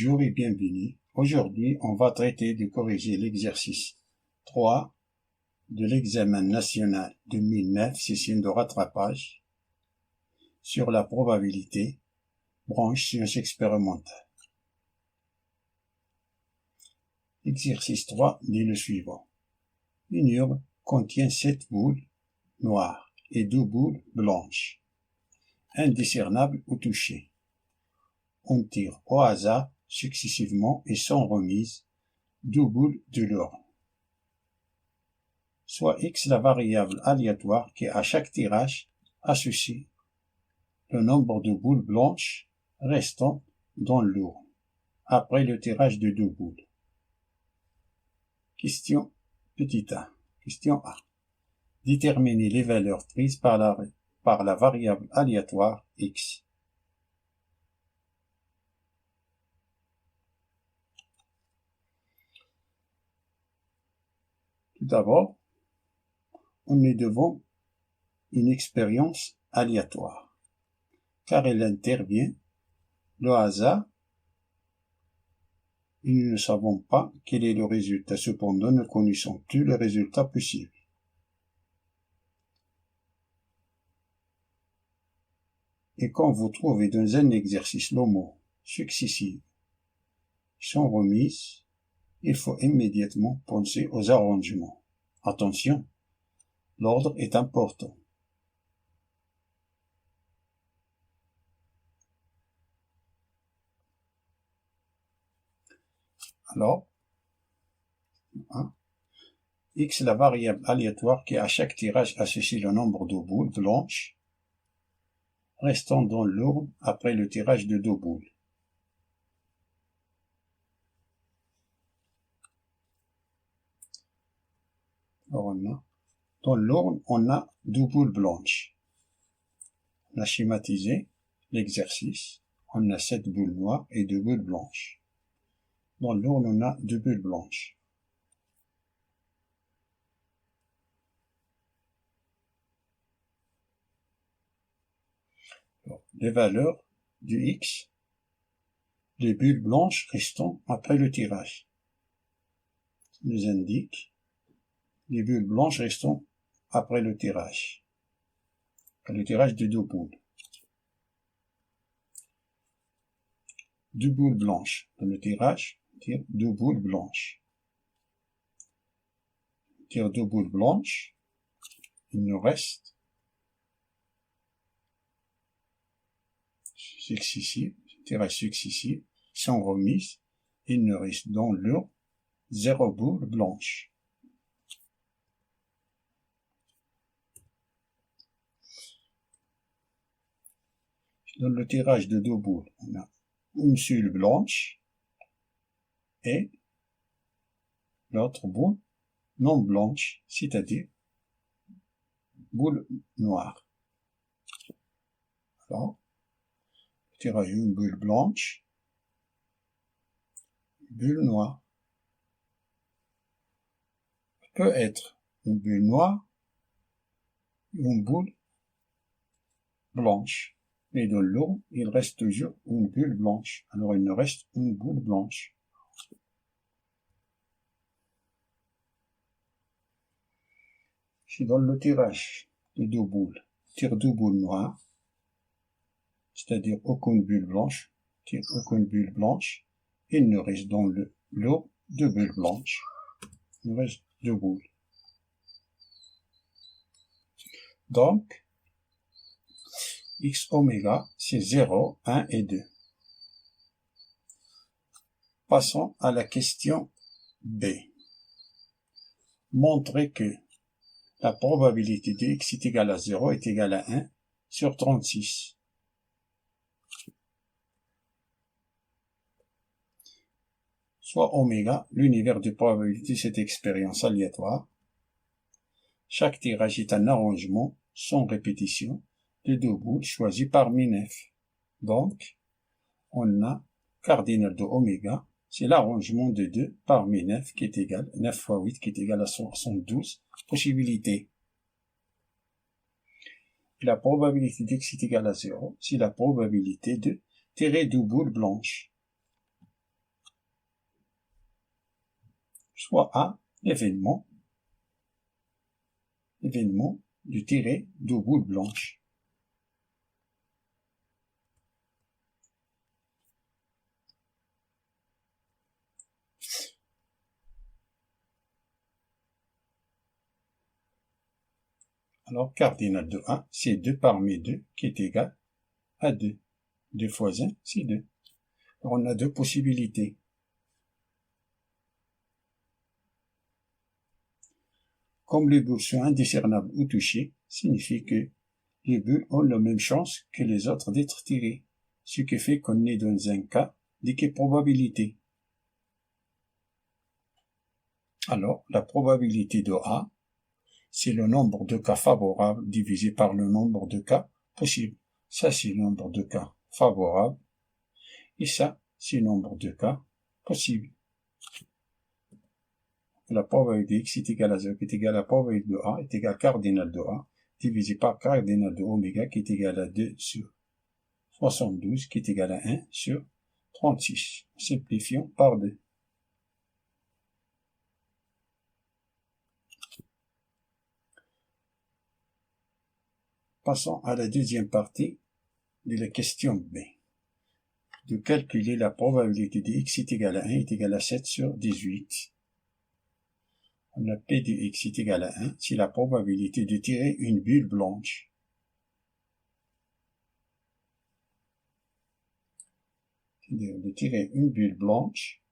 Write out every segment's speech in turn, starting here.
Bonjour et bienvenue. Aujourd'hui, on va traiter de corriger l'exercice 3 de l'examen national 2009, session de rattrapage, sur la probabilité, branche sciences expérimentales. Exercice 3 dit le suivant. Une urne contient 7 boules noires et 2 boules blanches, indiscernables au toucher. On tire au hasard, successivement et sans remise, 2 boules de l'urne. Soit x la variable aléatoire qui à chaque tirage associe le nombre de boules blanches restant dans l'urne après le tirage de 2 boules. Question a. Question A. Déterminer les valeurs prises par la variable aléatoire x. Tout d'abord, on est devant une expérience aléatoire, car elle intervient le hasard et nous ne savons pas quel est le résultat. Cependant, nous connaissons tous les résultats possibles. Et quand vous trouvez dans un exercice le mot successif sans remise, il faut immédiatement penser aux arrangements. Attention, l'ordre est important. Alors, x la variable aléatoire qui à chaque tirage associe le nombre de boules blanches restant dans l'urne après le tirage de 2 boules. Alors dans l'urne, on a 2 boules blanches. On a schématisé l'exercice. On a 7 boules noires et 2 boules blanches. Dans l'urne, on a 2 boules blanches. Alors, les valeurs du x, les bulles blanches restant après le tirage. Ça nous indique les bulles blanches restant après le tirage. Le tirage de 2 boules. 2 boules blanches. Dans le tirage, on tire 2 boules blanches. On tire 2 boules blanches. Il nous reste successif, tirage successif, sans remise. Il nous reste dans l'urne 0 boules blanches. Dans le tirage de 2 boules, on a une seule blanche et l'autre boule non blanche, c'est-à-dire boule noire. Alors, tirage une bulle blanche, une bulle noire. Peut être une bulle noire ou une boule blanche. Mais dans l'urne, il reste toujours une bulle blanche. Alors il nous reste une boule blanche. Si dans le tirage de 2 boules, tire 2 boules noires, c'est-à-dire aucune bulle blanche, tire aucune bulle blanche, il nous reste dans l'urne 2 bulles blanches. Il nous reste 2 boules. Donc, x oméga, c'est 0, 1 et 2. Passons à la question B. Montrer que la probabilité de x est égale à 0 est égale à 1 sur 36. Soit oméga, l'univers de probabilité de cette expérience aléatoire. Chaque tirage est un arrangement sans répétition de 2 boules choisies parmi 9. Donc, on a cardinal de oméga, c'est l'arrangement de 2 parmi 9 qui est égal, 9 fois 8 qui est égal à 72 possibilités. La probabilité d'x est égale à 0, c'est la probabilité de tirer 2 boules blanches. soit A, l'événement du tiré de boule blanche. Alors, cardinal de 1, c'est 2 parmi 2 qui est égal à 2. 2 fois 1, c'est 2. Alors, on a deux possibilités. Comme les bulles sont indiscernables ou touchées, signifie que les bulles ont la même chance que les autres d'être tirées, ce qui fait qu'on est dans un cas d'équiprobabilité. Alors, la probabilité de A, c'est le nombre de cas favorables divisé par le nombre de cas possibles. Ça, c'est le nombre de cas favorables. Et ça, c'est le nombre de cas possibles. La probabilité x est égale à 0 qui est égale à la probabilité de A est égale à cardinal de A divisé par cardinal de oméga qui est égal à 2 sur 72 qui est égal à 1 sur 36. Simplifions par 2. Passons à la deuxième partie de la question B. De calculer la probabilité de x est égal à 1 est égal à 7 sur 18. On a P de x est égal à 1, c'est la probabilité de tirer une bulle blanche. C'est-à-dire de tirer une bulle blanche.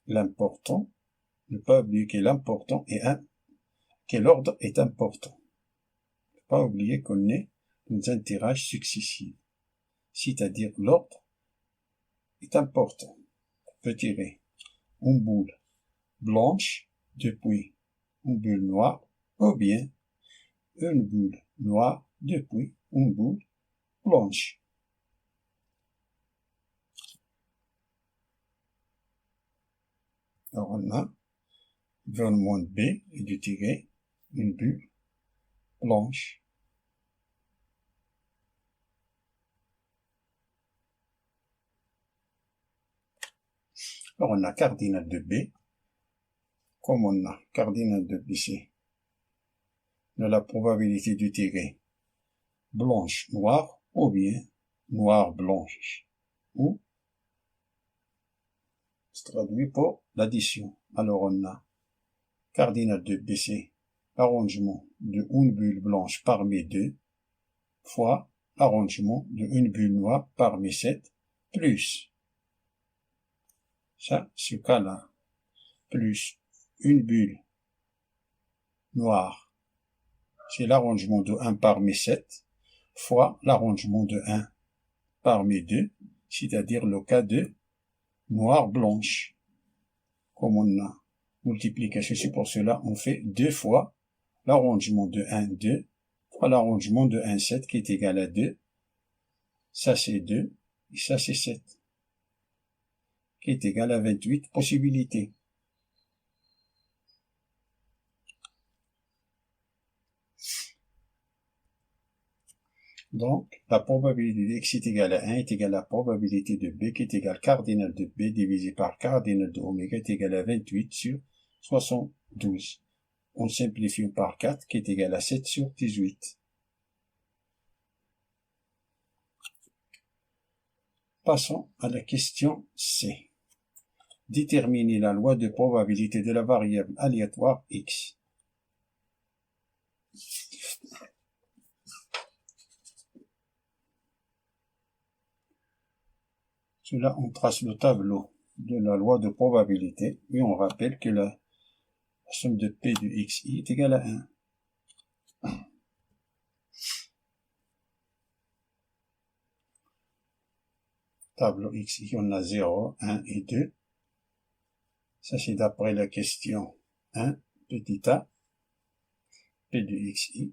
L'important, ne pas oublier que l'important est que l'ordre est important. Ne pas oublier qu'on est dans un tirage successif. C'est-à-dire l'ordre est important. On peut tirer une boule blanche depuis une boule noire ou bien une boule noire depuis une boule blanche. Alors on a gouvernement B et de tirer une bulle blanche. Alors on a cardinal de B. Comme on a cardinal de B, c'est la probabilité de tirer blanche noire ou bien noire blanche. Ou se traduit pour l'addition. Alors on a cardinal de B, c'est l'arrangement de une bulle blanche parmi 2 fois l'arrangement de une bulle noire parmi 7 plus ça, ce cas-là, plus une bulle noire, c'est l'arrangement de 1 parmi 7 fois l'arrangement de 1 parmi 2, c'est-à-dire le cas de noire blanche. Comme on a multiplication, c'est pour cela on fait 2 fois l'arrangement de 1, 2, fois l'arrangement de 1, 7 qui est égal à 2. Ça c'est 2 et ça c'est 7 qui est égal à 28 possibilités. Donc, la probabilité de x est égale à 1 est égale à la probabilité de b qui est égale à cardinal de b divisé par cardinal de oméga est égal à 28 sur 72. On simplifie par 4 qui est égal à 7 sur 18. Passons à la question C. Déterminer la loi de probabilité de la variable aléatoire x. Là, on trace le tableau de la loi de probabilité et on rappelle que la somme de P de xi est égale à 1. Tableau xi, on a 0, 1 et 2. Ça, c'est d'après la question 1, petit a, P de xi.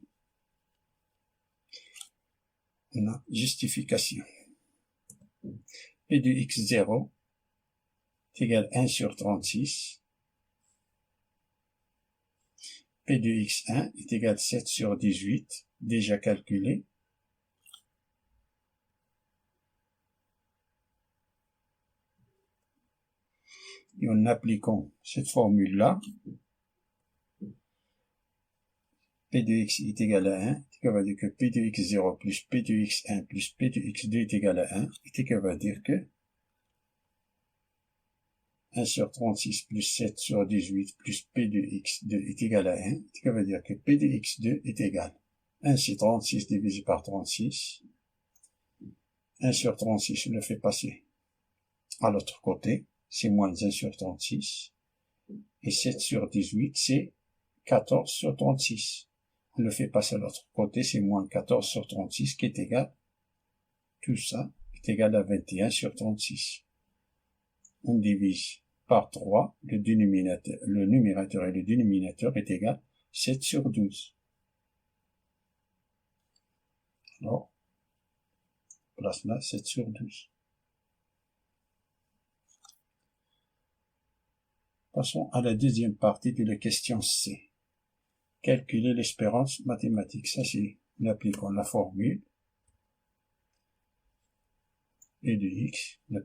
On a justification. P de x0 est égal à 1 sur 36. P de x1 est égal à 7 sur 18, déjà calculé. Et en appliquant cette formule-là, P de x est égal à 1, ce qui veut dire que P de x0 plus P de x1 plus P de x2 est égal à 1, ce qui veut dire que 1 sur 36 plus 7 sur 18 plus P de x2 est égal à 1, ce qui veut dire que P de x2 est égal. 1 c'est 36 divisé par 36. 1 sur 36, je le fais passer à l'autre côté, c'est moins 1 sur 36. Et 7 sur 18, c'est 14 sur 36. On le fait passer à l'autre côté, c'est moins 14 sur 36 qui est égal, tout ça est égal à 21 sur 36. On divise par 3, le numérateur et le dénominateur est égal 7 sur 12. Alors, place là 7 sur 12. Passons à la deuxième partie de la question C. Calculer l'espérance mathématique. Ça, c'est en appliquant la formule E de x, la